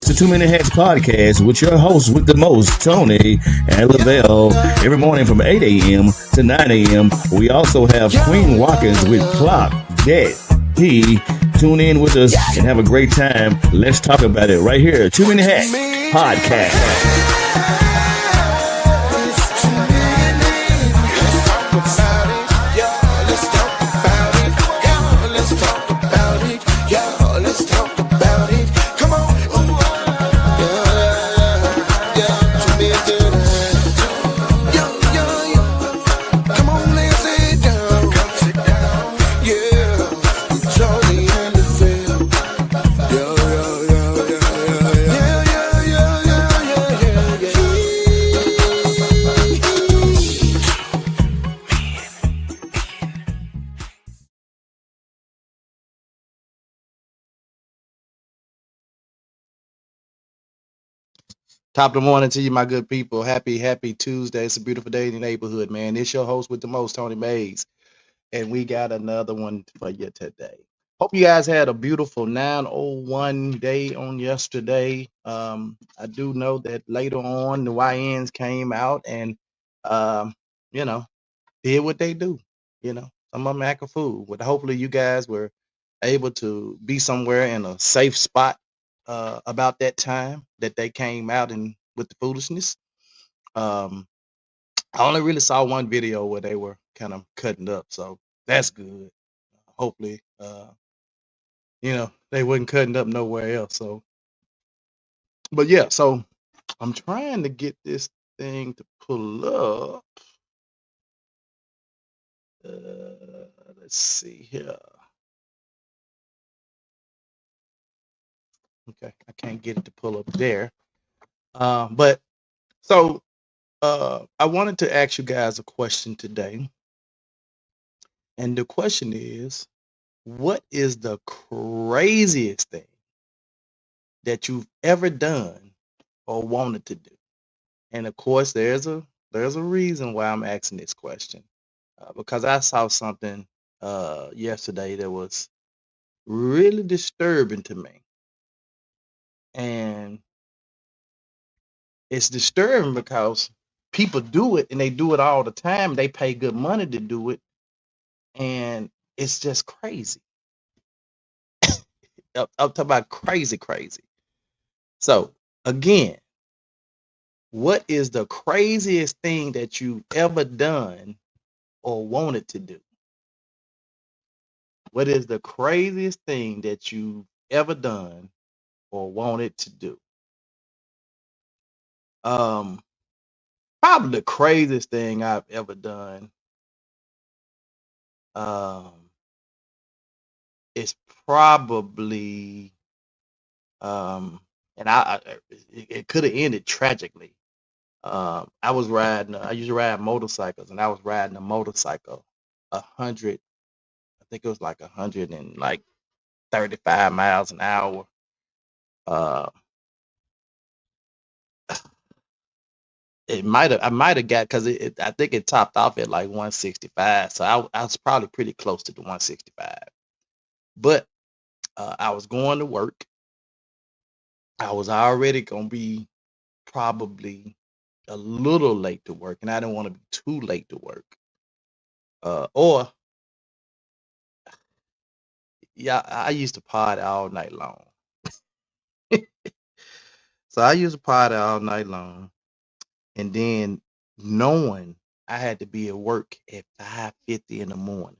the Too Many Hats podcast with your host with the most, Tony and Lavelle. Every morning from 8 a.m. to 9 a.m. We also have Queen Watkins with Clock That He. Tune in with us and have a great time. Let's talk about it right here. Too Many Hats podcast. Top of the morning to you, my good people. Happy Tuesday. It's a beautiful day in the neighborhood, man. It's your host with the most, Tony Mays. And we got another one for you today. Hope you guys had a beautiful 901 day on yesterday. I do know that later on the YNs came out and um, you know, did what they do. Some of them act a fool. But hopefully you guys were able to be somewhere in a safe spot about that time that they came out and with the foolishness. Um, I only really saw one video where they were kind of cutting up, so that's good. Hopefully, they wasn't cutting up nowhere else. So, but yeah, so I'm trying to get this thing to pull up. Let's see here. Okay, I can't get it to pull up there. But so I wanted to ask you guys a question today. And the question is, what is the craziest thing that you've ever done or wanted to do? And of course, there's a reason why I'm asking this question. Because I saw something yesterday that was really disturbing to me. And it's disturbing because people do it and they do it all the time. They pay good money to do it. And it's just crazy. I'm talking about crazy. So again, what is the craziest thing that you've ever done or wanted to do? What is the craziest thing that you've ever done or wanted to do? Probably the craziest thing I've ever done is probably and it could have ended tragically. I was riding. I used to ride motorcycles, and I was riding a motorcycle 100. I think it was like 135 miles an hour. I might have got because I think it topped off at like 165. So I was probably pretty close to the 165. But I was going to work. I was already gonna be probably a little late to work, and I didn't want to be too late to work. Or yeah, I used to party all night long. So I used to party all night long, and then knowing I had to be at work at 5:50 in the morning.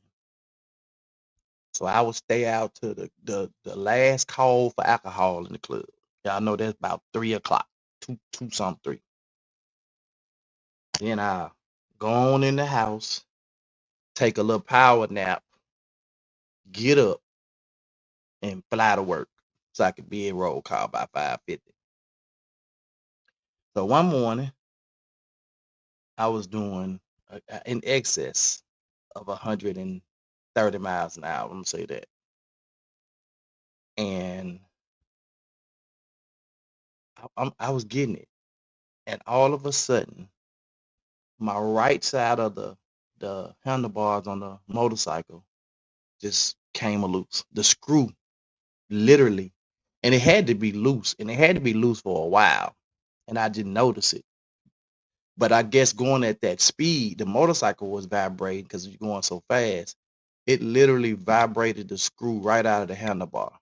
So I would stay out to the last call for alcohol in the club. Y'all know that's about 3 o'clock, two something 3. Then I go on in the house, take a little power nap, get up, and fly to work so I could be at roll call by 5:50. So one morning I was doing in excess of 130 miles an hour. I'm gonna say that, and I was getting it, and all of a sudden, my right side of the handlebars on the motorcycle just came loose. The screw literally and it had to be loose, and it had to be loose for a while, and I didn't notice it. But I guess going at that speed, the motorcycle was vibrating because you're going so fast. It literally vibrated the screw right out of the handlebar.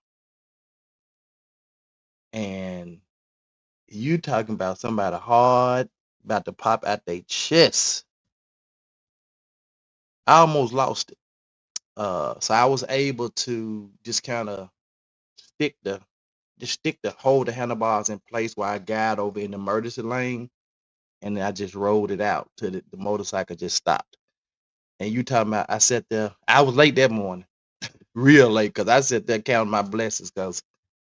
And you talking about somebody hard about to pop out their chest. I almost lost it. So I was able to just kind of stick the hold the handlebars in place while I got over in the emergency lane, and then I just rolled it out till the motorcycle just stopped. And you talking about I sat there, I was late that morning, real late, because I sat there counting my blessings, because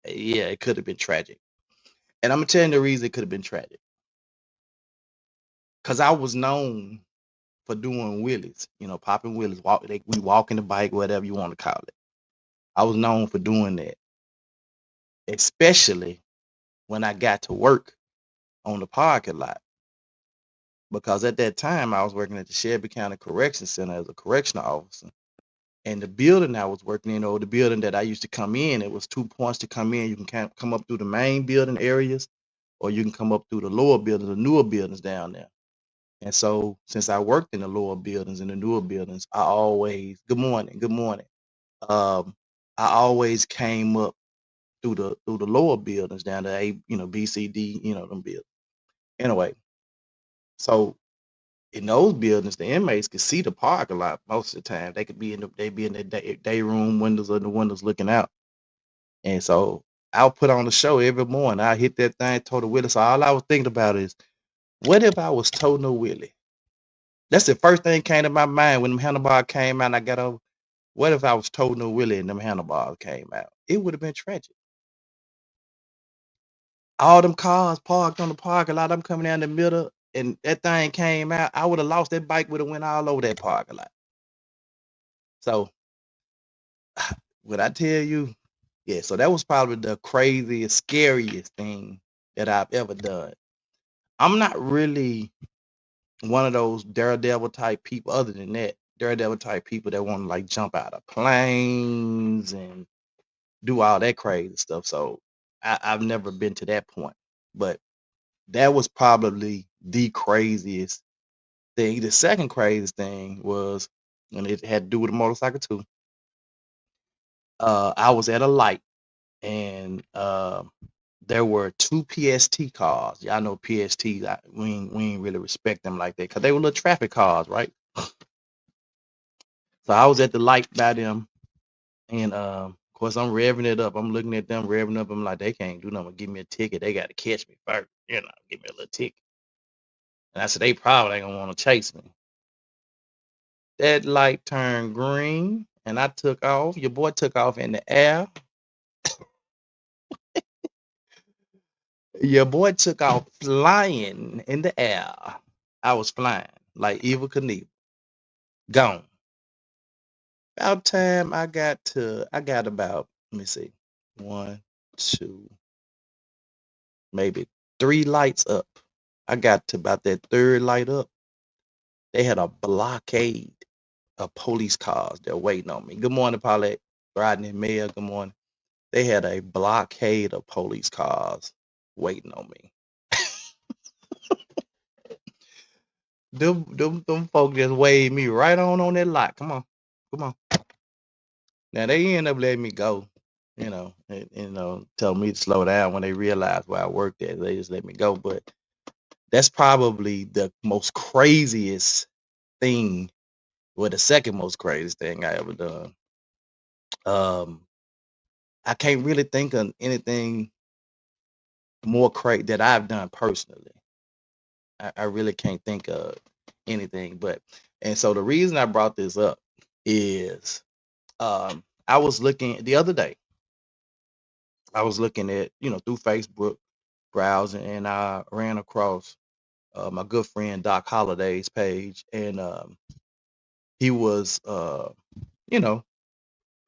yeah, it could have been tragic. And I'm gonna tell you the reason it could have been tragic. Because I was known for doing wheelies, popping wheelies, we walking the bike, whatever you want to call it. I was known for doing that, especially when I got to work on the parking lot. Because at that time I was working at the Shelby County Correction Center as a correctional officer. And the building I was working in, or the building that I used to come in, it was 2 points to come in. You can come up through the main building areas, or you can come up through the lower buildings, the newer buildings down there. And so since I worked in the lower buildings and the newer buildings, I always, good morning. I always came up through the lower buildings down to B, C, D, them buildings. Anyway, so in those buildings, the inmates could see the parking lot most of the time. They could be in their day room windows, or the windows looking out. And so I'll put on the show every morning. I hit that thing, total Willie. So all I was thinking about is, what if I was toting a Willie? That's the first thing came to my mind when them handlebars came out and I got over. What if I was toting a Willie and them handlebars came out? It would have been tragic. All them cars parked on the parking lot, I'm coming down the middle, and that thing came out, I would have lost that bike, would have went all over that parking lot. So what I tell you, yeah, so that was probably the craziest, scariest thing that I've ever done. I'm not really one of those daredevil type people. Other than that, daredevil type people that want to like jump out of planes and do all that crazy stuff. So I've never been to that point. But that was probably the craziest thing. The second craziest thing was, and it had to do with a motorcycle too. I was at a light, and there were 2 PST cars. Y'all know PST. We ain't really respect them like that because they were little traffic cars, right? So I was at the light by them, and of course I'm revving it up. I'm looking at them revving up. I'm like, they can't do nothing. Give me a ticket. They got to catch me first. Give me a little ticket. And I said, they probably ain't gonna want to chase me. That light turned green, and I took off. Your boy took off in the air. Your boy took off flying in the air. I was flying like Evel Knievel. Gone. About time I got about, let me see, 1, 2, maybe 3 lights up. I got to about that third light up. They had a blockade of police cars. They're waiting on me. Good morning, Paulette, Rodney, Mayor. Good morning. They had a blockade of police cars waiting on me. Them folk just waved me right on that lot. Come on. Now they end up letting me go, tell me to slow down when they realize where I worked at. They just let me go. But that's probably the most craziest thing, or the second most craziest thing I ever done. I can't really think of anything more crazy that I've done personally. I really can't think of anything. And so the reason I brought this up is I was looking the other day. I was looking at, through Facebook, browsing, and I ran across my good friend Doc Holliday's page, and he was,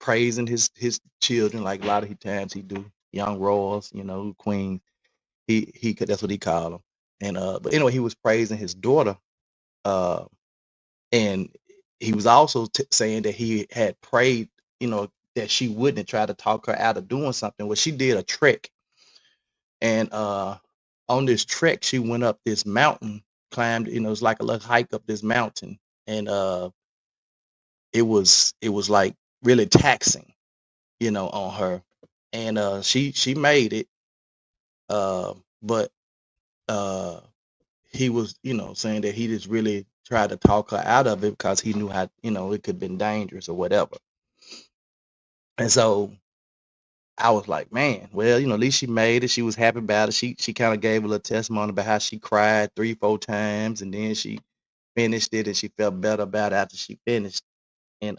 praising his children like a lot of times he do, young royals, queen. He could, that's what he called them. And but anyway, he was praising his daughter, and he was also saying that he had prayed, that she wouldn't try to talk her out of doing something. Well, she did a trek, and on this trek, she went up this mountain, climbed. You know, it was like a little hike up this mountain, and it was like really taxing, you know, on her. And she made it, but uh, he was, you know, saying that he just really tried to talk her out of it because he knew how, you know, it could have been dangerous or whatever. And so I was like, man, well, you know, at least she made it. She was happy about it. She kind of gave a little testimony about how she cried 3, 4 times, and then she finished it, and she felt better about it after she finished. And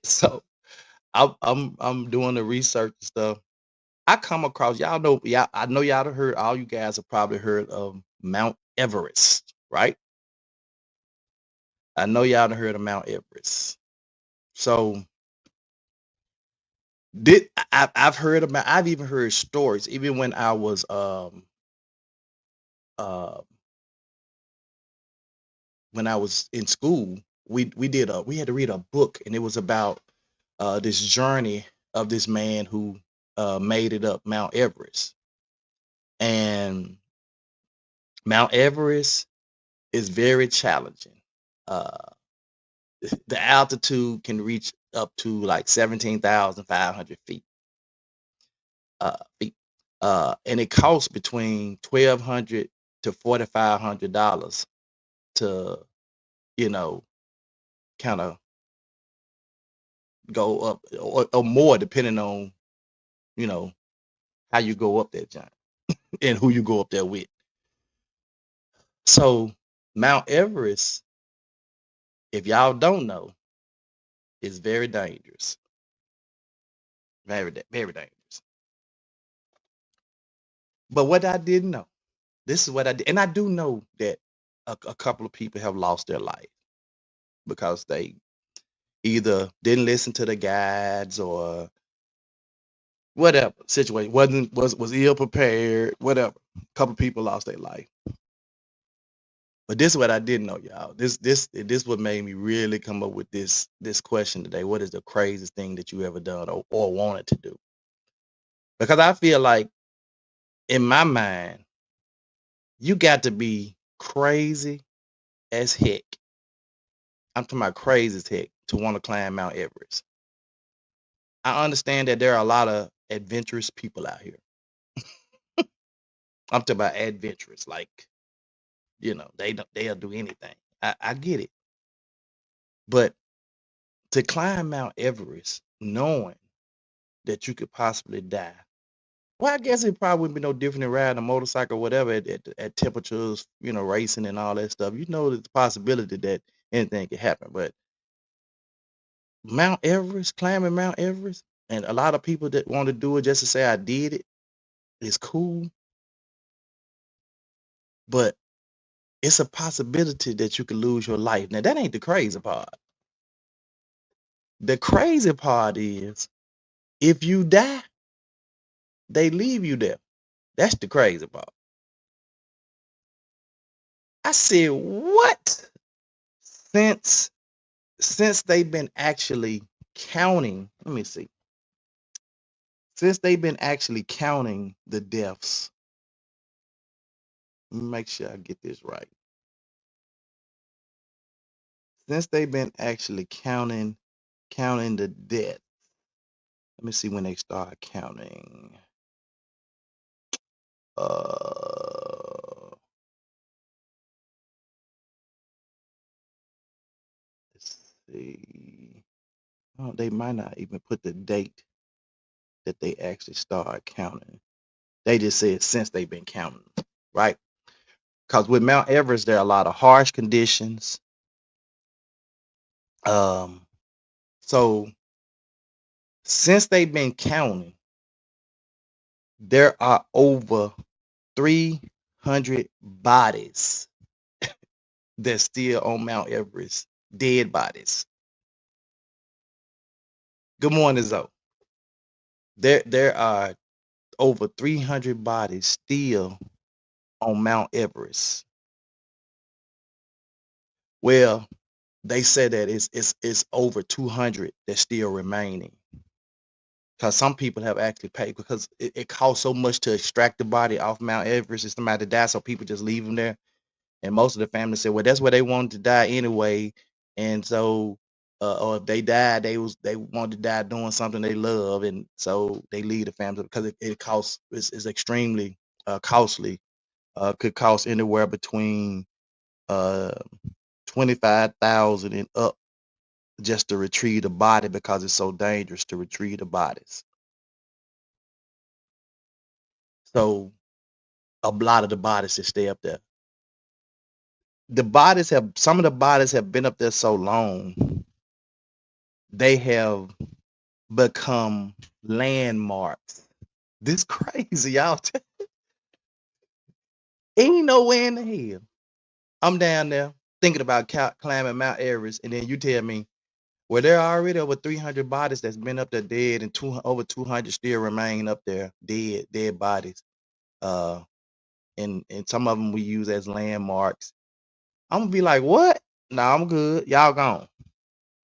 so I'm doing the research and stuff. I come across, y'all know, y'all, I know y'all have heard, all you guys have probably heard of Mount Everest, right? I know y'all have heard of Mount Everest. So I've heard about, I've even heard stories, even when I was uh when I was in school, we had to read a book, and it was about this journey of this man who made it up Mount Everest. And Mount Everest is very challenging. Uh, the altitude can reach up to like 17,500 feet. Feet. And it costs between $1,200 to $4,500 to, you know, kind of go up, or more, depending on, you know, how you go up that giant and who you go up there with. So Mount Everest, if y'all don't know, is very dangerous. Very dangerous. But what I didn't know, this is what I did, and I do know that a couple of people have lost their life because they either didn't listen to the guides or whatever situation, was ill prepared, whatever. A couple of people lost their life. But this is what I didn't know, y'all. This what made me really come up with this question today. What is the craziest thing that you ever done or wanted to do? Because I feel like, in my mind, you got to be crazy as heck. I'm talking about crazy as heck to want to climb Mount Everest. I understand that there are a lot of adventurous people out here. I'm talking about adventurous, like, you know, they'll do anything. I get it. But to climb Mount Everest knowing that you could possibly die. Well, I guess it probably wouldn't be no different than riding a motorcycle or whatever at temperatures, you know, racing and all that stuff. You know, there's a possibility that anything could happen. But Mount Everest, climbing Mount Everest, and a lot of people that want to do it just to say I did it is cool. But it's a possibility that you could lose your life. Now, that ain't the crazy part. The crazy part is if you die, they leave you there. That's the crazy part. I said, what? Since they've been actually counting, let me see. Since they've been actually counting the deaths, let me make sure I get this right. Since they've been actually counting the deaths, let me see when they start counting. Let's see. Oh, they might not even put the date that they actually start counting. They just said since they've been counting, right? Because with Mount Everest, there are a lot of harsh conditions. So since they've been counting, there are over 300 bodies that's still on Mount Everest, dead bodies. Good morning, Zoe. There are over 300 bodies still on Mount Everest. Well, they said that it's over 200 that's still remaining. Because some people have actually paid because it costs so much to extract the body off Mount Everest if somebody died, so people just leave them there. And most of the families said, well, that's where they wanted to die anyway. And so, or if they died, they wanted to die doing something they love, and so they leave the family because it costs is extremely costly. Could cost anywhere between uh 25,000 and up just to retrieve the body because it's so dangerous to retrieve the bodies. So a lot of the bodies that stay up there. Some of the bodies have been up there so long, they have become landmarks. This crazy, y'all. Ain't nowhere in the hell. I'm down there thinking about climbing Mount Everest, and then you tell me, well, there are already over 300 bodies that's been up there dead, and over 200 still remain up there dead bodies. And some of them we use as landmarks. I'm gonna be like, what? No, I'm good. Y'all gone.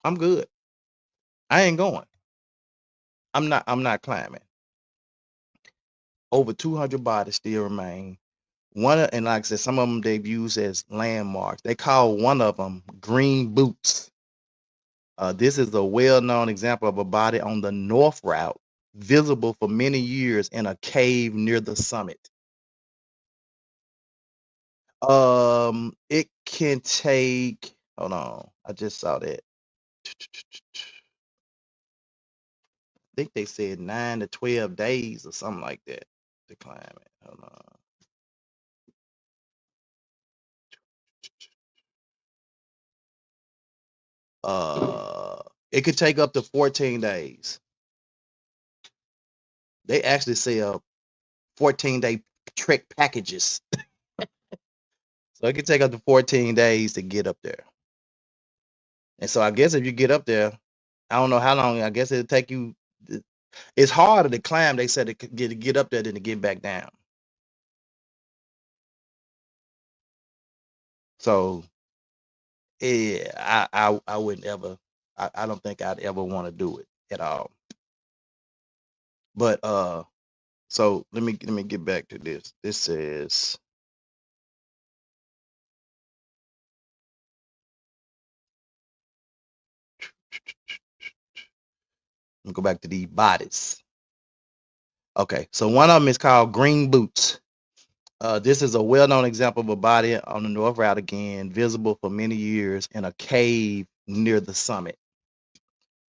I'm good. I ain't going. I'm not climbing. Over 200 bodies still remain. And like I said, some of them they've used as landmarks. They call one of them Green Boots. This is a well-known example of a body on the North Route, visible for many years in a cave near the summit. It can take. Hold on, I just saw that. I think they said 9 to 12 days or something like that to climb it. Hold on. It could take up to 14 days. They actually sell 14-day trek packages. So it could take up to 14 days to get up there. And so I guess if you get up there, I don't know how long. I guess it'll take you. It's harder to climb. They said to get up there than to get back down. So yeah, I wouldn't ever. I don't think I'd ever want to do it at all. But so let me get back to this. This says. Let me go back to the bodies. Okay, so one of them is called Green Boots. This is a well-known example of a body on the North Route again, visible for many years in a cave near the summit.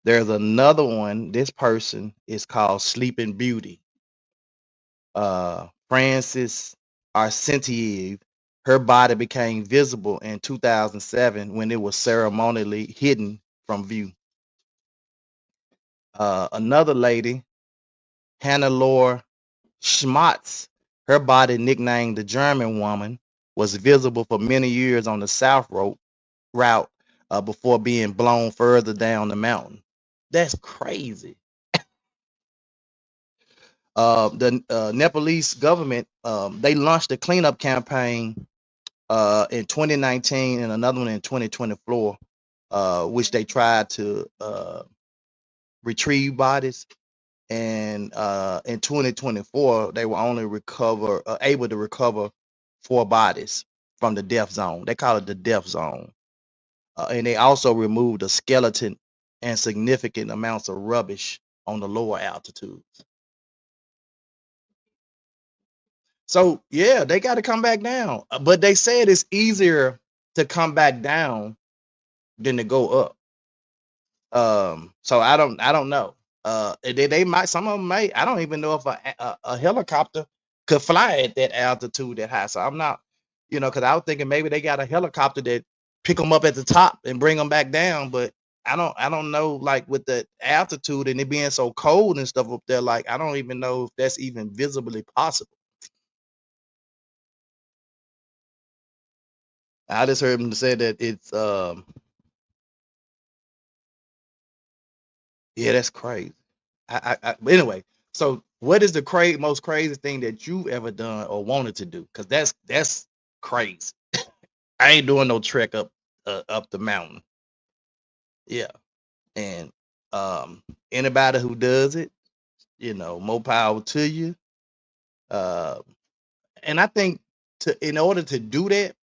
There's another one. This person is called Sleeping Beauty. Frances Arcentiev. Her body became visible in 2007 when it was ceremonially hidden from view. Another lady, Hannelore Schmatz, her body, nicknamed the German Woman, was visible for many years on the South Route before being blown further down the mountain. That's crazy. The Nepalese government, they launched a cleanup campaign in 2019 and another one in 2024, which they tried to retrieve bodies. And in 2024, they were only able to recover 4 bodies from the death zone. They call it the death zone. And they also removed a skeleton and significant amounts of rubbish on the lower altitudes. So yeah, they got to come back down. But they said it's easier to come back down than to go up. So I don't know. They might, some of them may. I don't even know if a helicopter could fly at that altitude that high. So I'm not, because I was thinking maybe they got a helicopter that pick them up at the top and bring them back down. But I don't know, like with the altitude and it being so cold and stuff up there. Like I don't even know if that's even visibly possible. I just heard him say that it's yeah, that's crazy. But anyway, so what is the most crazy thing that you've ever done or wanted to do? Because that's crazy. I ain't doing no trek up the mountain. Yeah. And anybody who does it, more power to you. Uh, and I think in order to do that,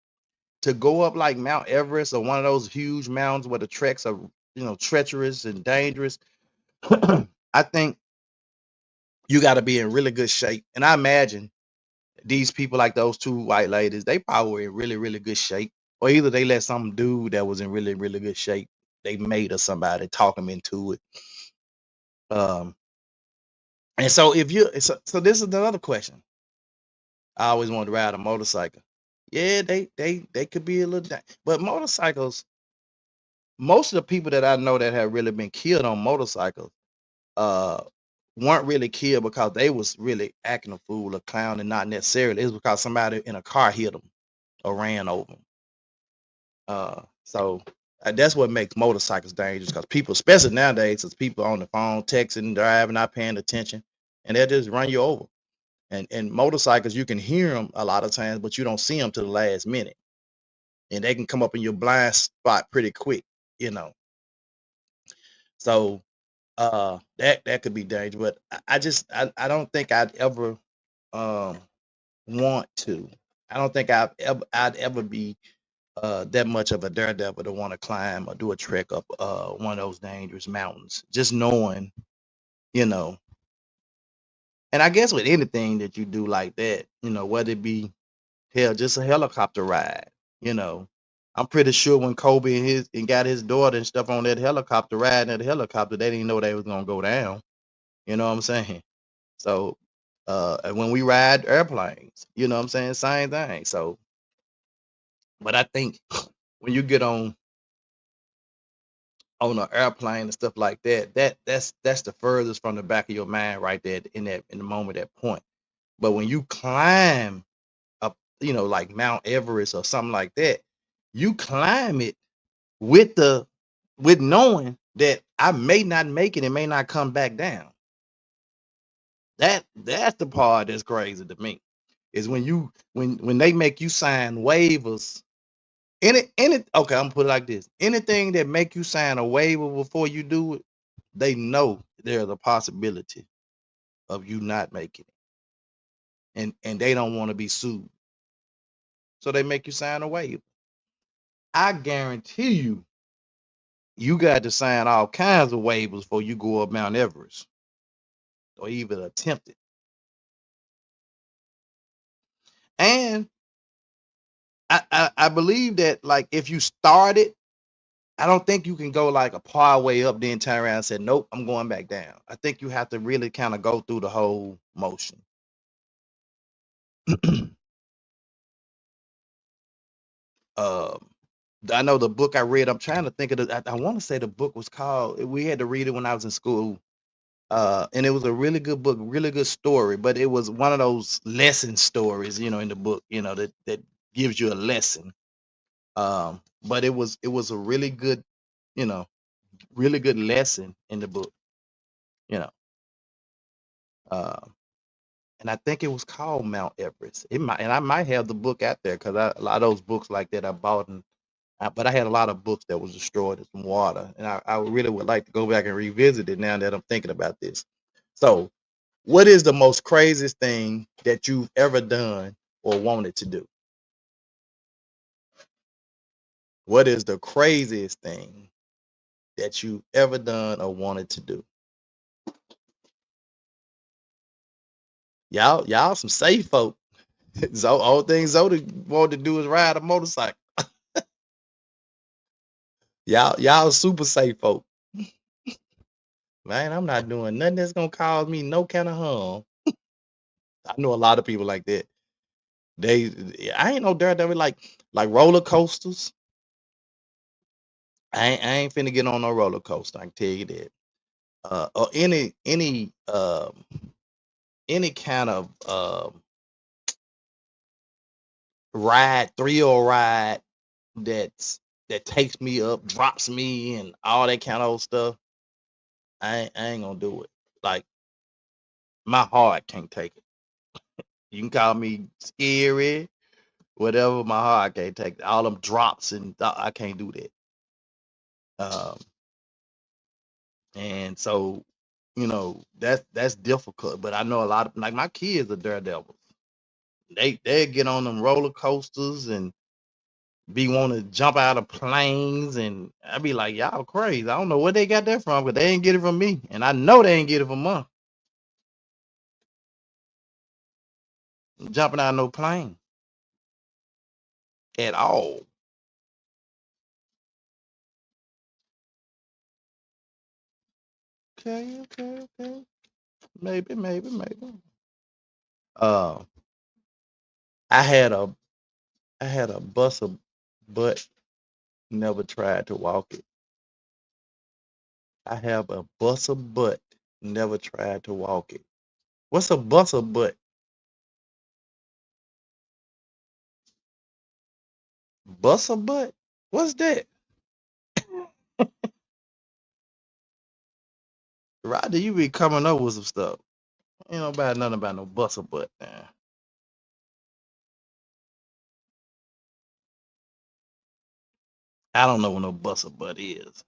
to go up like Mount Everest or one of those huge mountains where the treks are, treacherous and dangerous, I think you got to be in really good shape. And I imagine these people, like those two white ladies, they probably were in really, really good shape. Or either they let some dude that was in really, really good shape, they made or somebody talk them into it. And so so this is another question. I always wanted to ride a motorcycle. Yeah, they could be a little, but motorcycles. Most of the people that I know that have really been killed on motorcycles, uh, weren't really killed because they was really acting a fool or clown, and not necessarily. It's because somebody in a car hit them or ran over them. So that's what makes motorcycles dangerous, because people, especially nowadays, as people on the phone, texting, driving, not paying attention, and they'll just run you over. And motorcycles, you can hear them a lot of times, but you don't see them to the last minute, and they can come up in your blind spot pretty quick, you know. So that could be dangerous. But I don't think I'd ever um want to. I don't think I'd ever be that much of a daredevil to want to climb or do a trek up one of those dangerous mountains. Just knowing, you know, and I guess with anything that you do like that, whether it be hell, just a helicopter ride, you know. I'm pretty sure when Kobe and got his daughter and stuff on that helicopter riding that helicopter, they didn't know they was gonna go down. You know what I'm saying? So and when we ride airplanes, you know what I'm saying? Same thing. So, but I think when you get on an airplane and stuff like that, that's the furthest from the back of your mind right there in the moment, that point. But when you climb up, like Mount Everest or something like that, you climb it with knowing that I may not make it and may not come back down. That's the part that's crazy to me. Is when they make you sign waivers. Okay, I'm gonna put it like this. Anything that make you sign a waiver before you do it, they know there's a possibility of you not making it. And they don't want to be sued. So they make you sign a waiver. I guarantee you got to sign all kinds of waivers before you go up Mount Everest or even attempt it. And I believe that, like, if you start it, I don't think you can go like a part way up, then turn around and say, nope, I'm going back down. I think you have to really kind of go through the whole motion. um, I know the book I read, I'm trying to think of I want to say the book was called, we had to read it when I was in school. And it was a really good book, really good story, but it was one of those lesson stories, in the book, that gives you a lesson. But it was a really good, you know, really good lesson in the book, you know. Um, and I think it was called Mount Everest. And I might have the book out there, because a lot of those books like that I bought, but I had a lot of books that was destroyed in some water, and I really would like to go back and revisit it now that I'm thinking about this. So, what is the most craziest thing that you've ever done or wanted to do? What is the craziest thing that you've ever done or wanted to do? Y'all some safe folk. So all things Zoda wanted to do is ride a motorcycle. Y'all super safe folk. Man, I'm not doing nothing that's gonna cause me no kind of harm. I know a lot of people like that. I ain't no daredevil like roller coasters. I ain't finna get on no roller coaster. I can tell you that. Or any kind of ride, thrill ride that takes me up, drops me, and all that kind of old stuff. I ain't gonna do it. Like, my heart can't take it. You can call me scary, whatever. My heart can't take it. All them drops, and I can't do that. And so, that's difficult. But I know a lot of like my kids are daredevils. They get on them roller coasters and be want to jump out of planes, and I be like, y'all crazy. I don't know where they got that from, but they ain't get it from me, and I know they ain't get it from mom. Jumping out of no plane at all. Okay, okay, okay. Maybe, maybe, maybe. Uh, I had a I had a bus of butt, never tried to walk it. I have a bus of butt, never tried to walk it. What's a bus of butt? Bus of butt? What's that? Rodney, you be coming up with some stuff. Ain't nobody nothing about no bus of butt, man. I don't know what no bus of butt is.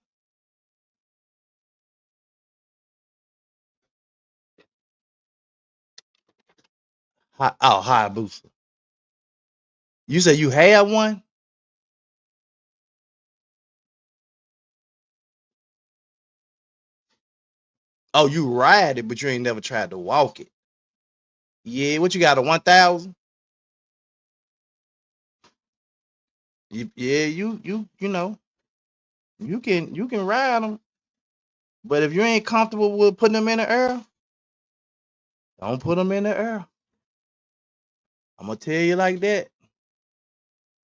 Oh, Hayabusa. You say you had one? Oh, you ride it, but you ain't never tried to walk it. Yeah, what you got, a 1,000? Yeah, you can ride them, but if you ain't comfortable with putting them in the air, don't put them in the air. I'm gonna tell you like that,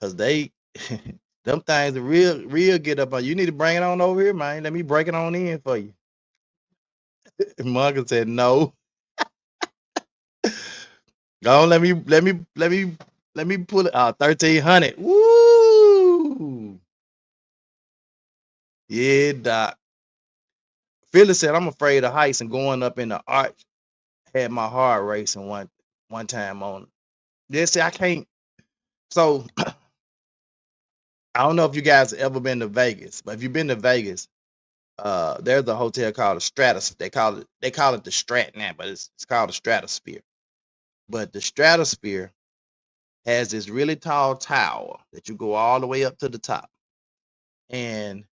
cause they, them things are real get up on you. Need to bring it on over here, man. Let me break it on in for you. Marcus said no. Go on, let me pull it. 1,300. Woo! Yeah, doc. Phyllis said I'm afraid of heights and going up in the arch had my heart racing one time on. Yeah, see, I can't. So I don't know if you guys have ever been to Vegas, but if you've been to Vegas, there's a hotel called the Stratus. They call it the Strat now, but it's called the Stratosphere. But the Stratosphere has this really tall tower that you go all the way up to the top, and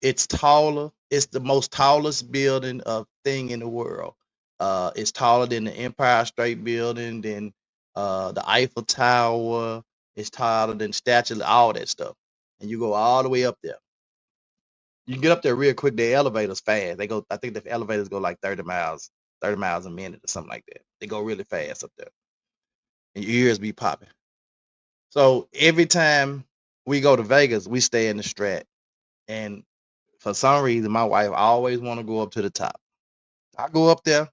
it's taller. It's the most tallest building of thing in the world. It's taller than the Empire State Building, than the Eiffel Tower. It's taller than Statue, all that stuff. And you go all the way up there. You can get up there real quick. The elevators fast. They go. I think the elevators go like 30 miles a minute or something like that. They go really fast up there, and your ears be popping. So every time we go to Vegas, we stay in the Strat, and for some reason, my wife always want to go up to the top. I go up there,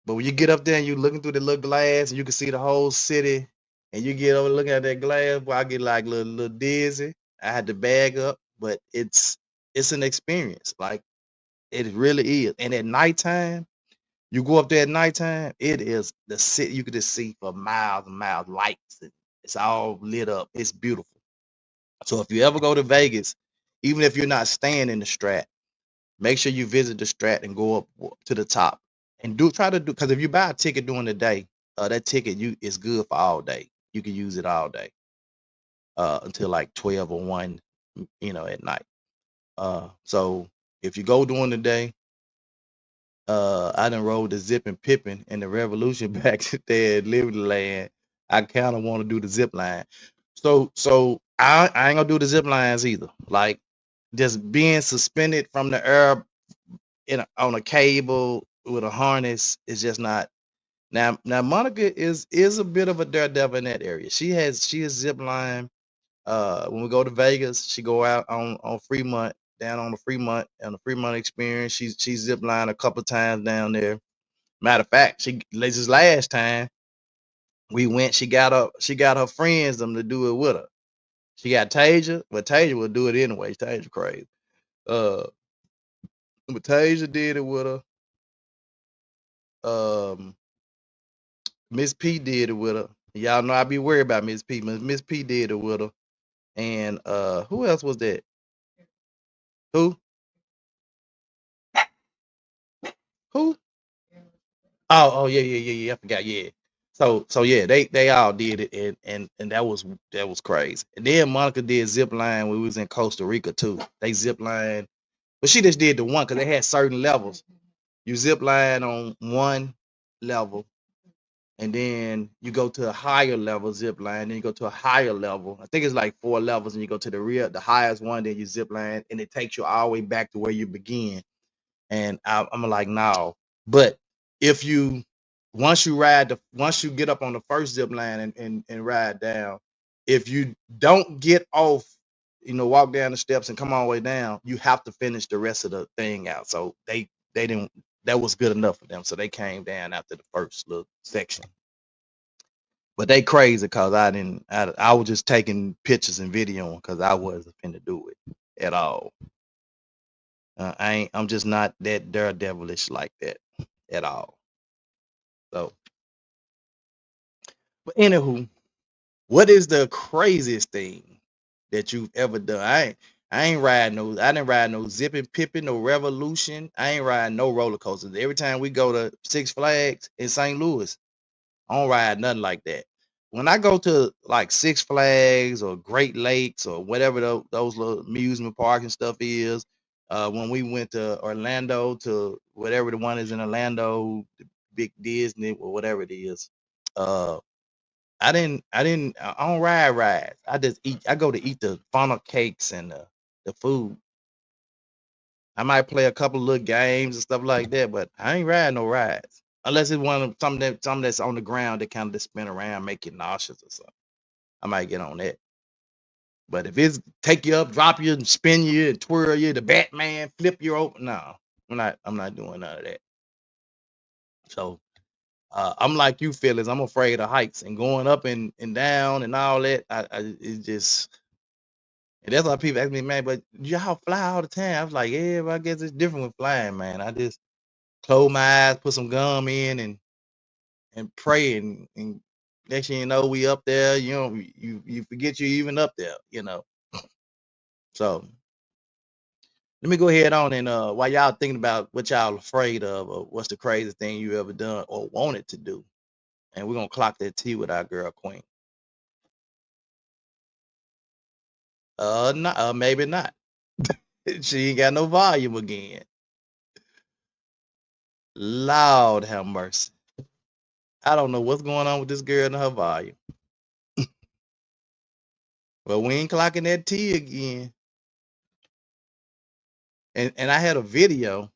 but when you get up there and you looking through the little glass and you can see the whole city, and you get over looking at that glass, boy, I get like little dizzy. I had to bag up, but it's an experience. Like it really is. And at nighttime, you go up there at nighttime, it is the city. You can just see for miles and miles, lights. And it's all lit up. It's beautiful. So if you ever go to Vegas, even if you're not staying in the Strat, make sure you visit the Strat and go up to the top and try to do, because if you buy a ticket during the day, that ticket is good for all day. You can use it all day until like 12 or 1, at night. So if you go during the day, I done rode the Zip and Pippin and the Revolution back there at Liberty Land. I kind of want to do the zip line. So I ain't gonna do the zip lines either. Like just being suspended from the air on a cable with a harness is just not. Now Monica is a bit of a daredevil in that area. She is zip line. When we go to Vegas, she go out on Fremont, down on the Fremont experience. She zip line a couple times down there. Matter of fact, this last time we went, she got her friends them to do it with her. She got Tasia, but Tasia will do it anyway. Tasia crazy. Uh, but Tasia did it with her. Um, Miss P did it with her. Y'all know I be worried about Miss P. Miss P did it with her. And who else was that? Who? Who? Oh, yeah, yeah, yeah, yeah. I forgot. Yeah. So yeah, they all did it, and that was crazy. And then Monica did zip line when we was in Costa Rica too. They zip line, but she just did the one because they had certain levels. You zip line on one level, and then you go to a higher level zip line, then you go to a higher level. I think it's like 4 levels, and you go to the highest one, then you zip line, and it takes you all the way back to where you begin. And I'm like, no. But if you once you get up on the first zip line and ride down, if you don't get off, walk down the steps and come all the way down, you have to finish the rest of the thing out. So they didn't. That was good enough for them, so they came down after the first little section. But they crazy because I didn't. I was just taking pictures and videoing because I wasn't finna do it at all. I'm just not that daredevilish like that at all. So, but anywho, what is the craziest thing that you've ever done? I didn't ride no Zipping Pippin, no Revolution. I ain't ride no roller coasters. Every time we go to Six Flags in St. Louis, I don't ride nothing like that. When I go to like Six Flags or Great Lakes or whatever those little amusement park and stuff is, when we went to Orlando to whatever the one is in Orlando, the big Disney or whatever it is, uh, I don't ride rides. I just eat. I go to eat the funnel cakes and the food. I might play a couple little games and stuff like that, but I ain't riding no rides unless it's one of something that's on the ground that kind of just spin around, make you nauseous or something. I might get on that. But if it's take you up, drop you, and spin you, and twirl you, the Batman flip you open, no, I'm not doing none of that. So I'm like you, Phyllis. I'm afraid of heights and going up and down and all that. It just and that's why people ask me, man, but y'all fly all the time. I was like, yeah, but I guess it's different with flying, man. I just close my eyes, put some gum in, and pray, and next thing you know, we up there. You forget you even up there. So let me go ahead on and while y'all thinking about what y'all afraid of or what's the craziest thing you ever done or wanted to do, and we're gonna clock that T with our girl Queen. Not, maybe not. She ain't got no volume again. Lord have mercy. I don't know what's going on with this girl and her volume. But we ain't clocking that T again. And I had a video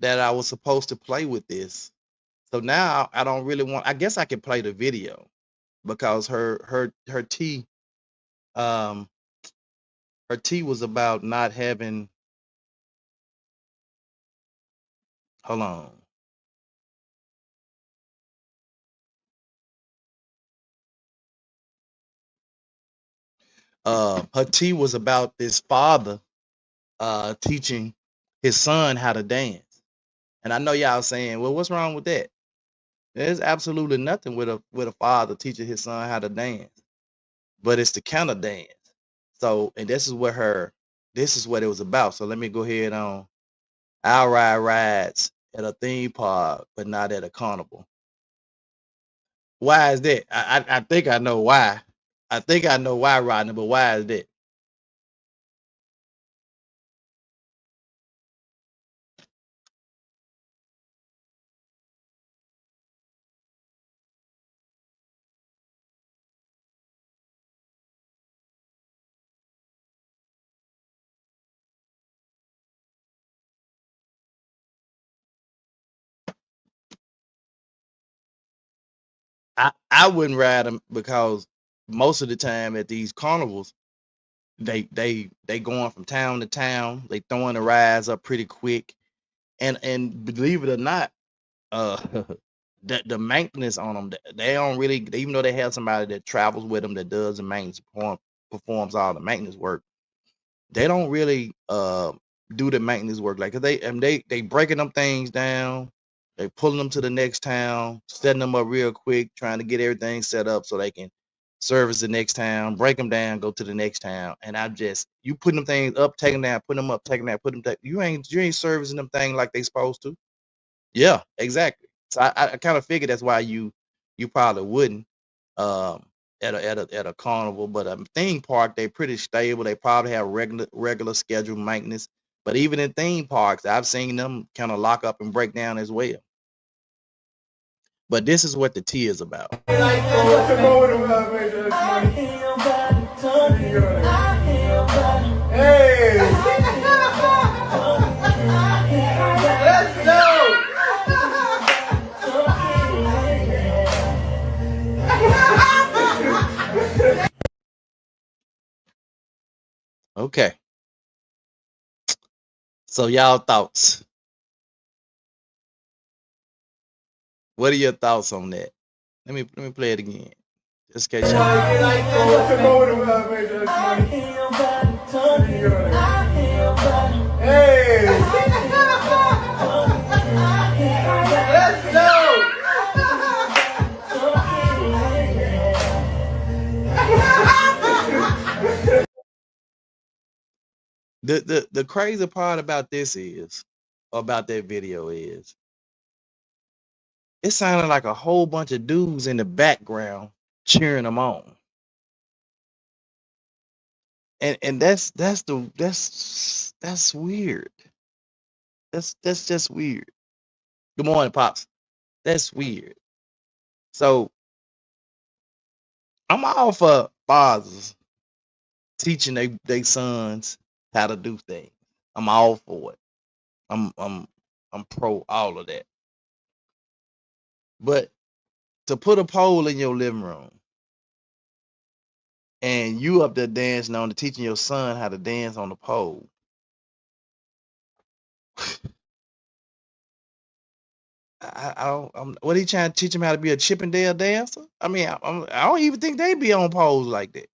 that I was supposed to play with this. So now I don't really want. I guess I can play the video because her T um her T was about not having. Hold on. Her T was about this father teaching his son how to dance. And I know y'all saying, well, what's wrong with that? There's absolutely nothing with a father teaching his son how to dance, but it's the counter dance. So, and this is what it was about. So let me go ahead on. I'll ride rides at a theme park, but not at a carnival. Why is that? I think I know why. I think I know why, Rodney, but why is that? I wouldn't ride them because most of the time at these carnivals, they going from town to town. They throwing the rides up pretty quick, and believe it or not, uh, the maintenance on them, they don't really. Even though they have somebody that travels with them that does the maintenance, performs all the maintenance work, they don't really do the maintenance work. Like 'cause they breaking them things down, they pulling them to the next town, setting them up real quick, trying to get everything set up so they can service the next town, break them down, go to the next town. And I just you putting them things up, taking down, putting them up, taking down, put them. You ain't servicing them thing like they supposed to. Yeah, exactly. So I kind of figured that's why you probably wouldn't um at a carnival, but a theme park they pretty stable. They probably have regular scheduled maintenance. But even in theme parks, I've seen them kind of lock up and break down as well. But this is what the tea is about. Hey! Let's go! Okay. So y'all thoughts. What are your thoughts on that? Let me play it again. Just in case y'all. Hey! Let's go! The crazy part about this is, about that video is, it sounded like a whole bunch of dudes in the background cheering them on. And that's weird. That's just weird. Good morning, Pops. That's weird. So I'm all for fathers teaching they sons how to do things. I'm all for it. I'm pro all of that. But to put a pole in your living room and you up there dancing on it, teaching your son how to dance on the pole. What are you trying to teach him how to be a Chippendale dancer? I mean, I don't even think they be on poles like that.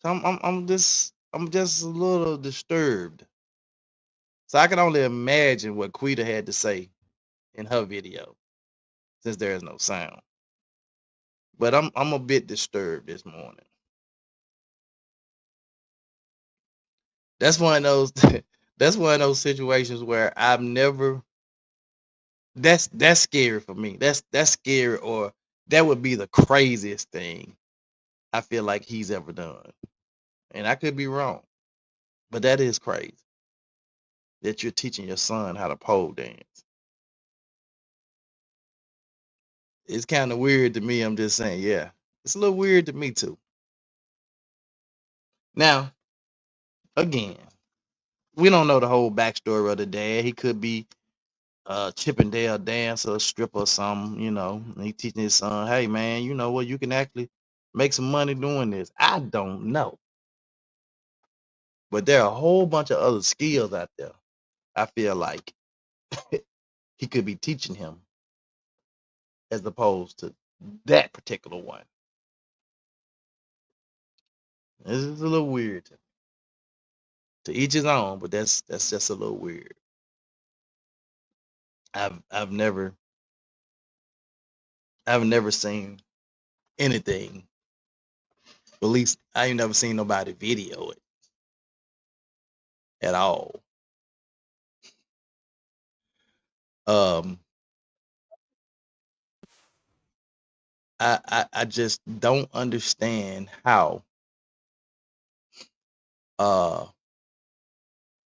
So I'm just a little disturbed. So I can only imagine what Quita had to say in her video, since there is no sound. But I'm a bit disturbed this morning. That's one of those that's one of those situations where I've never. That's scary for me. That's scary, or that would be the craziest thing I feel like he's ever done. And I could be wrong, but that is crazy that you're teaching your son how to pole dance. It's kind of weird to me. I'm just saying, yeah, it's a little weird to me too. Now, again, we don't know the whole backstory of the dad. He could be a Chippendale dancer, stripper, or something. And he teaching his son, hey man, you know what? You can actually make some money doing this. I don't know, but there are a whole bunch of other skills out there. I feel like he could be teaching him as opposed to that particular one. This is a little weird. To each his own, but that's just a little weird. I've never seen anything. At least I ain't never seen nobody video it at all. I just don't understand how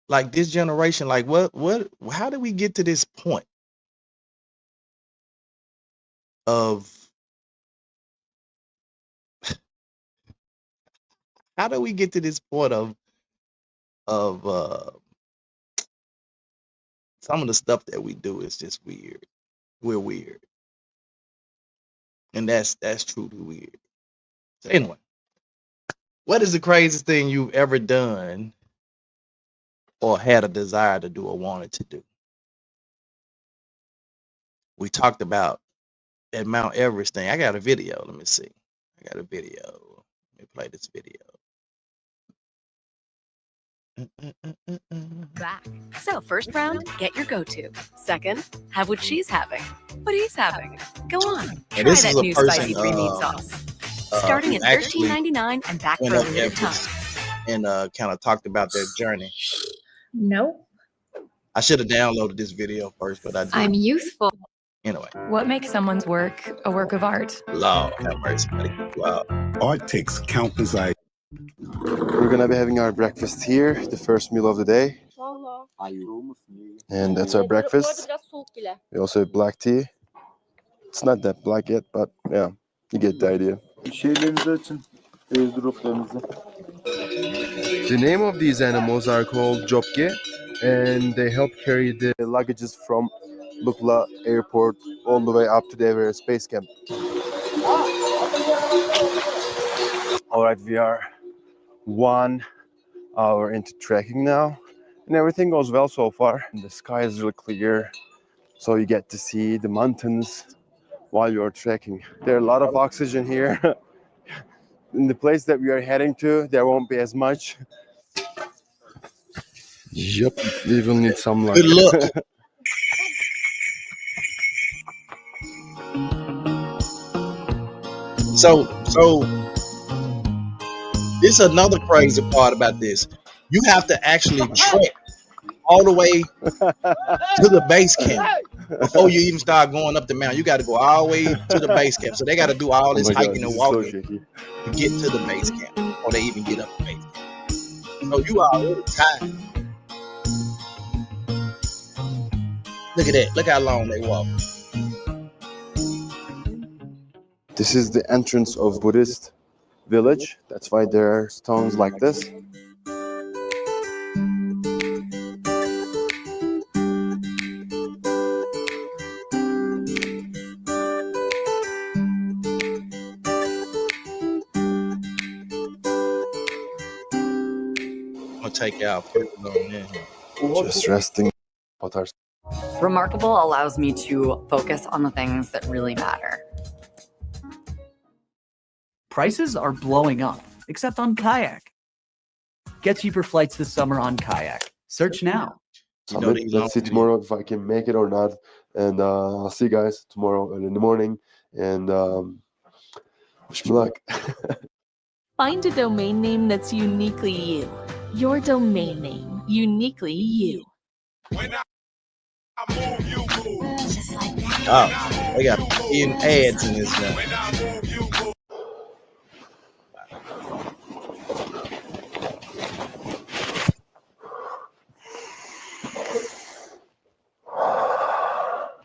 like this generation, like what how did we get to this point of how do we get to this point of some of the stuff that we do is just weird. We're weird. And that's truly weird. So anyway, what is the craziest thing you've ever done or had a desire to do or wanted to do? We talked about that Mount Everest thing. I got a video. Let me see. I got a video. Let me play this video. Back. So first round, get your go-to. Second, have what she's having. What he's having. Go on. Try that new spicy green meat sauce. Starting at $13.99 and back for a limited time. And kind of talked about their journey. Nope. I should have downloaded this video first, but I did. I'm youthful. Anyway. What makes someone's work a work of art? Lord have mercy. Wow. Art takes countless items. We're gonna be having our breakfast here, the first meal of the day. And that's our breakfast. We also have black tea. It's not that black yet, but yeah, you get the idea. The name of these animals are called jopke, and they help carry the luggages from Lukla Airport all the way up to the Everest Base Camp. All right, we are 1 hour into trekking now, and everything goes well so far. The sky is really clear, so you get to see the mountains while you're trekking. There's a lot of oxygen here. In the place that we are heading to, there won't be as much. Yep, we will need some luck. Good luck. So this is another crazy part about this. You have to actually trek all the way to the base camp before you even start going up the mountain. You got to go all the way to the base camp. So they got to do all this hiking and walking to get to the base camp before they even get up the base camp. So you are already tired. Look at that. Look how long they walk. This is the entrance of Buddhist village. That's why there are stones like this. I'm gonna take out just resting. Remarkable allows me to focus on the things that really matter. Prices are blowing up, except on Kayak. Get cheaper flights this summer on Kayak. Search now. Let's see tomorrow if I can make it or not. And I'll see you guys tomorrow in the morning. And wish me luck. Find a domain name that's uniquely you. Your domain name, uniquely you. Oh, they got even ads in this now.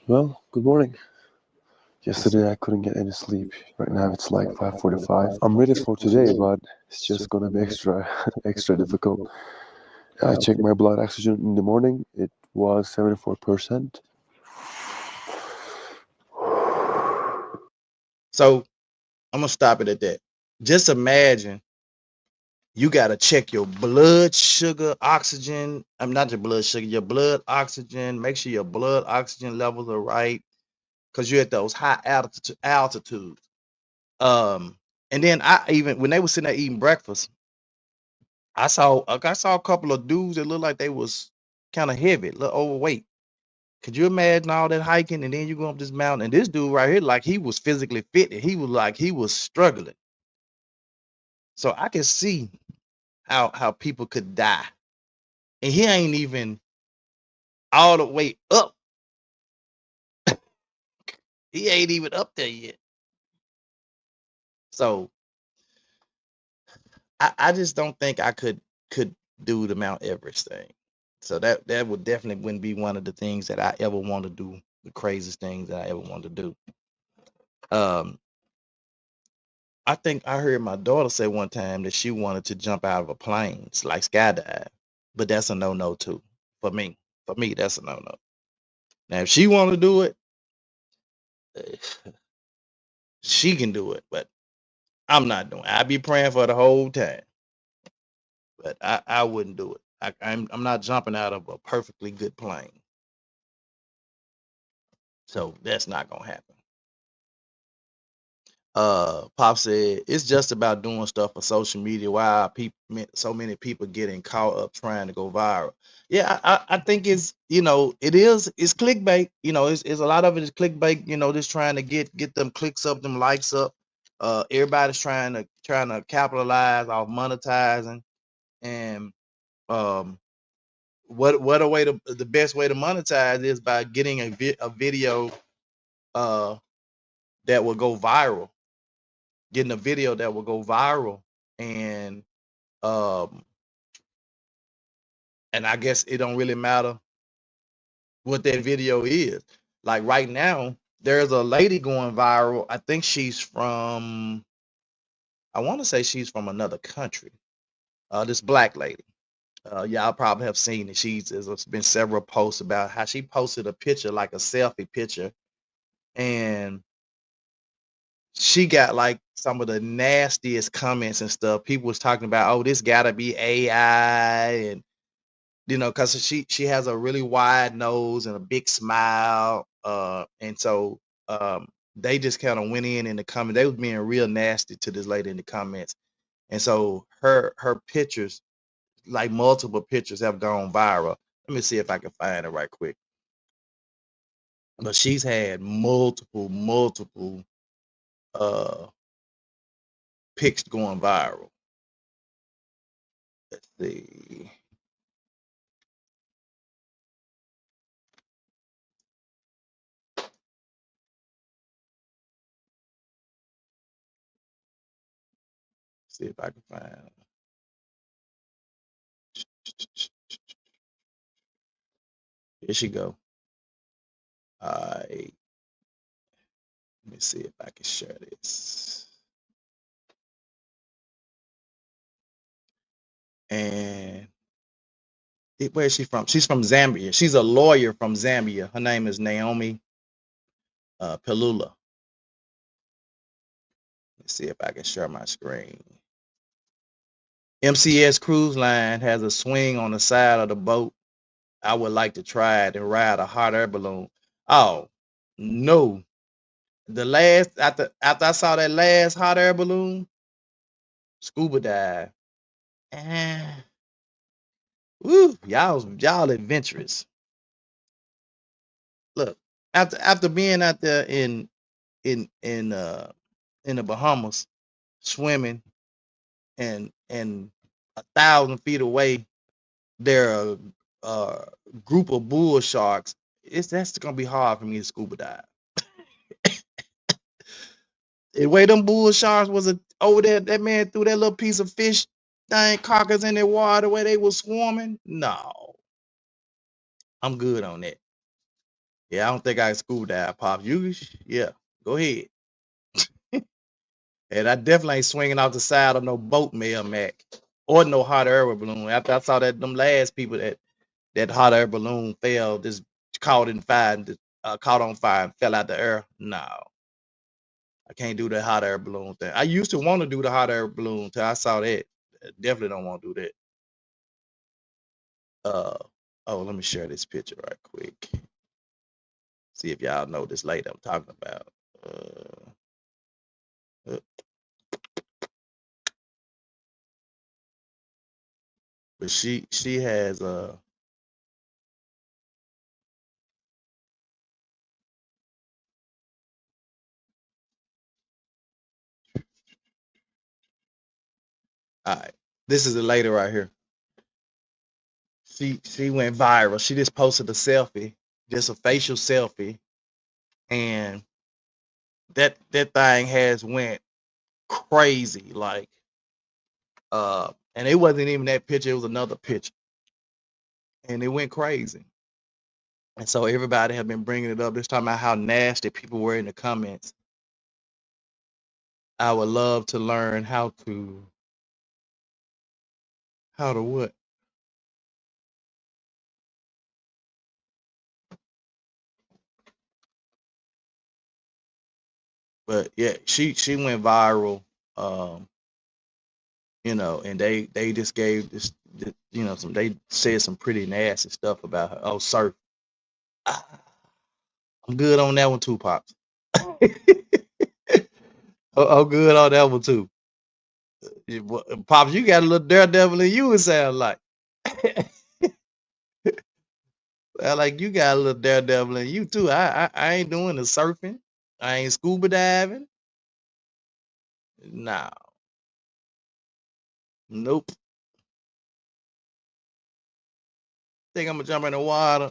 Well, good morning. Yesterday I couldn't get any sleep. Right now it's like 5:45. I'm ready for today, but it's just gonna be extra difficult. I checked my blood oxygen in the morning. It was 74%. So I'm gonna stop it at that. Just imagine you gotta check your blood sugar, oxygen. I'm not your blood sugar, your blood oxygen. Make sure your blood oxygen levels are right, because you're at those high altitudes. And then when they were sitting there eating breakfast, I saw a couple of dudes that looked like they was kind of heavy, a little overweight. Could you imagine all that hiking and then you go up this mountain, and this dude right here, like he was physically fit, and he was struggling. So I can see how people could die, and he ain't even all the way up. He ain't even up there yet. So I just don't think I could do the Mount Everest thing. So that would definitely wouldn't be one of the things that I ever want to do, the craziest things that I ever want to do. I think I heard my daughter say one time that she wanted to jump out of a plane, like skydive, but that's a no too for me. For me, that's a no. Now, if she want to do it, she can do it, but I'm not doing it. I'd be praying for the whole time, but I wouldn't do it. I'm not jumping out of a perfectly good plane, so that's not gonna happen. Pop said it's just about doing stuff for social media. Why so many people getting caught up trying to go viral? Yeah, I think it's it's clickbait. It's a lot of it is clickbait. Just trying to get them clicks up, them likes up. Everybody's trying to capitalize off monetizing, and what a way to the best way to monetize is by getting a video that will go viral, getting a video that will go viral, and I guess it don't really matter what that video is. Like right now, there's a lady going viral. I think she's from, I want to say she's from another country. This black lady. Y'all probably have seen it. There's been several posts about how she posted a picture, like a selfie picture, and she got like some of the nastiest comments and stuff. People was talking about, oh, this gotta be AI, and because she has a really wide nose and a big smile, and so they just kind of went in the comments. They was being real nasty to this lady in the comments, and so her pictures, like multiple pictures, have gone viral. Let me see if I can find it right quick. But she's had multiple pics going viral. Let's see. See if I can find. Here she go. All right. Let me see if I can share this. And where is she from? She's from Zambia. She's a lawyer from Zambia. Her name is Naomi Pelula. Let's see if I can share my screen. MCS Cruise Line has a swing on the side of the boat. I would like to try it and ride a hot air balloon. Oh, no. The last, after I saw that last hot air balloon, scuba dive. Woo, y'all adventurous. Look, after being out there in the Bahamas swimming, and 1,000 feet away there are a group of bull sharks. That's gonna be hard for me to scuba dive. The way them bull sharks was over there, that man threw that little piece of fish thing carcass in their water, the way they was swarming. No, I'm good on that. Yeah, I don't think I can scuba dive, Pop. Yeah, go ahead. And I definitely ain't swinging off the side of no boat, Mail Mac, or no hot air balloon. After I saw them last people that hot air balloon fell, just caught on fire and fell out the air. No, I can't do the hot air balloon thing. I used to want to do the hot air balloon till I saw that. I definitely don't want to do that. Oh, let me share this picture right quick. See if y'all know this lady I'm talking about. But she has all right. This is the lady right here. She went viral. She just posted a selfie, just a facial selfie, and that thing has went crazy. Like, and it wasn't even that picture; it was another picture, and it went crazy. And so everybody have been bringing it up. Just talking about how nasty people were in the comments. I would love to learn how to what. But yeah, she went viral. And they just gave this, they said some pretty nasty stuff about her. Oh, surf. I'm good on that one too, Pops. I'm good on that one too. Pops, you got a little daredevil in you, it sounds like. Like you got a little daredevil in you too. I ain't doing the surfing. I ain't scuba diving. No. Nope. Think I'm gonna jump in the water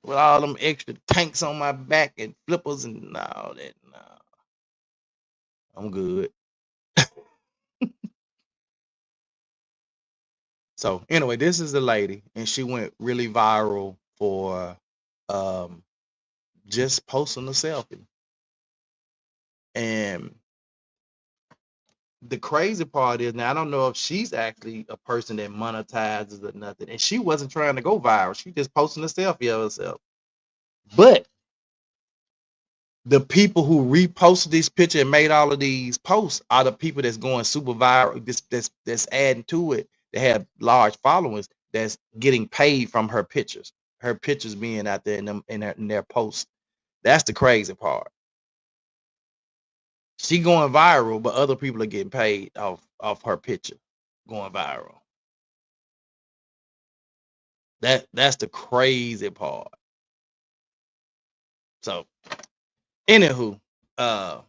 with all them extra tanks on my back and flippers and all that. No, I'm good. So anyway, this is the lady, and she went really viral for just posting a selfie. And the crazy part is, now I don't know if she's actually a person that monetizes or nothing, and she wasn't trying to go viral. She just posting a selfie of herself. But the people who reposted this picture and made all of these posts are the people that's going super viral, that's adding to it. They have large followings that's getting paid from her pictures being out there in their posts. That's the crazy part. She going viral, but other people are getting paid off her picture going viral. That's the crazy part. So anywho, I'm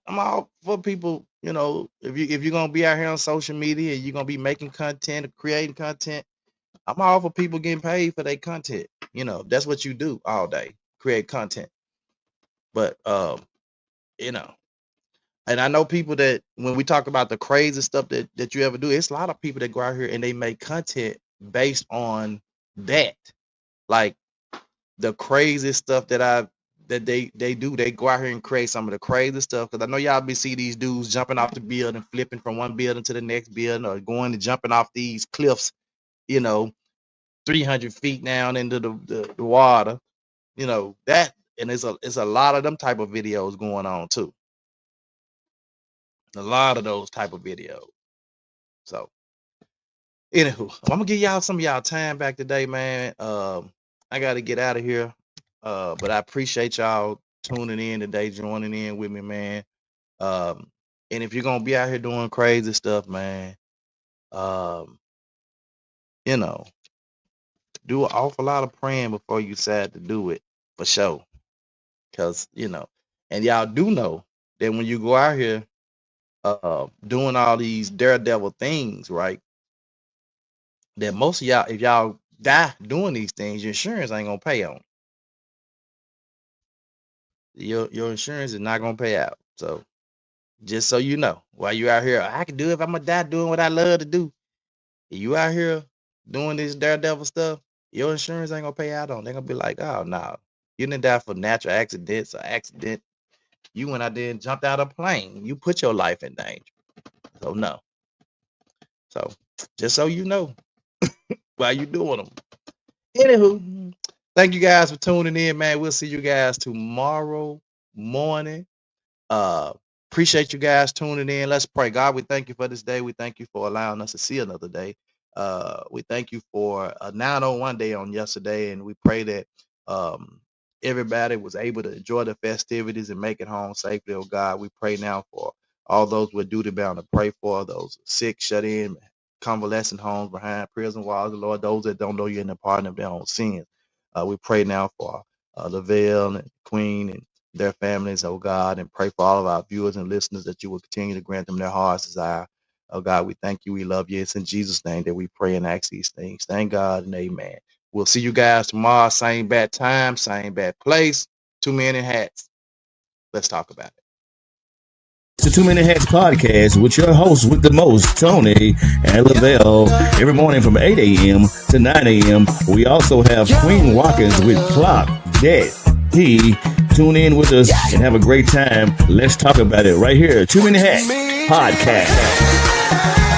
all for people, you know, if you're gonna be out here on social media and you're gonna be making content or creating content, I'm all for people getting paid for their content. You know, that's what you do all day, create content. But you know, and I know people that when we talk about the crazy stuff that you ever do, it's a lot of people that go out here and they make content based on that. Like the crazy stuff that they do, they go out here and create some of the crazy stuff. Because I know y'all be see these dudes jumping off the building, flipping from one building to the next building, or going and jumping off these cliffs, you know, 300 feet down into the water, you know, that. And it's a lot of them type of videos going on too. A lot of those type of videos. So anywho, I'm gonna give y'all some of y'all time back today, man. I gotta get out of here. But I appreciate y'all tuning in today, joining in with me, man. And if you're gonna be out here doing crazy stuff, man, you know, do an awful lot of praying before you decide to do it, for sure. Cause you know, and y'all do know that when you go out here doing all these daredevil things, right? That most of y'all, if y'all die doing these things, your insurance ain't gonna pay on. Your insurance is not gonna pay out. So just so you know, while you out here, I can do it if I'm gonna die doing what I love to do. If you out here doing this daredevil stuff, your insurance ain't gonna pay out on. They're gonna be like, oh no, you didn't die for natural accidents or accident. You went out there and jumped out of a plane. You put your life in danger. So no. So just so you know, while you doing them. Anywho, thank you guys for tuning in, man. We'll see you guys tomorrow morning. Appreciate you guys tuning in. Let's pray. God, we thank you for this day. We thank you for allowing us to see another day. We thank you for a 901 day on yesterday, and we pray that everybody was able to enjoy the festivities and make it home safely. Oh God, we pray now for all those we're duty bound to pray for, those sick, shut in, convalescent homes behind prison walls, Lord, those that don't know you and the pardon of their own sins. We pray now for Lavelle and Queen and their families, oh God, and pray for all of our viewers and listeners that you will continue to grant them their heart's desire. Oh God, we thank you. We love you. It's in Jesus' name that we pray and ask these things. Thank God and amen. We'll see you guys tomorrow. Same bad time, same bad place. 2 Men in Hats. Let's talk about it. The 2 Minute Hats podcast with your hosts with the most, Tony and Lavelle, every morning from 8 a.m. to 9 a.m. We also have Queen Watkins with Clock Dead. Tune in with us and have a great time. Let's talk about it right here. 2 Minute Hats podcast.